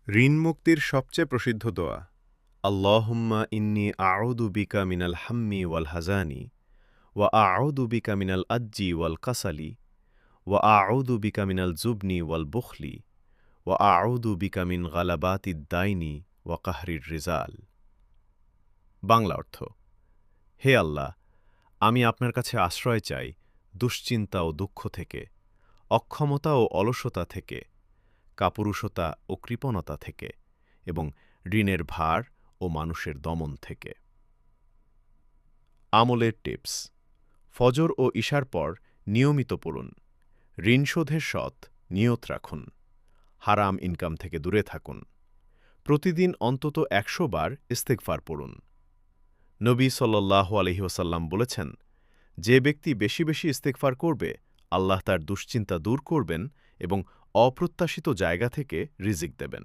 ঋণ মুক্তির সবচেয়ে প্রসিদ্ধ দোয়া আল্লাহুম্মা ইন্নী আউযু বিকা মিনাল হাম্মি ওয়াল হাযানি ওয়া আউযু বিকা মিনাল আজ্জি ওয়াল কাসালি ওয়া আউযু বিকা মিনাল জুবনি ওয়াল বুখলি ওয়া আউযু বিকা মিন গালাবাতিদ দাইনি ওয়া কাহরির রিজাল। বাংলা অর্থ: হে আল্লাহ, আমি আপনার কাছে আশ্রয় চাই দুশ্চিন্তা ও দুঃখ থেকে, অক্ষমতা ও অলসতা থেকে, কাপুরুষতা ও কৃপণতা থেকে এবং ঋণের ভার ও মানুষের দমন থেকে। আমলের টিপস: ফজর ও ইশার পর নিয়মিত পড়ুন। ঋণ শোধের সৎ নিয়ত রাখুন। হারাম ইনকাম থেকে দূরে থাকুন। প্রতিদিন অন্তত ১০০ বার ইস্তেগফার পড়ুন। নবী সাল্লাল্লাহু আলাইহি ওয়াসাল্লাম বলেছেন, যে ব্যক্তি বেশি বেশি ইস্তেগফার করবে, আল্লাহ তার দুশ্চিন্তা দূর করবেন এবং অপ্রত্যাশিত জায়গা থেকে রিজিক দেবেন।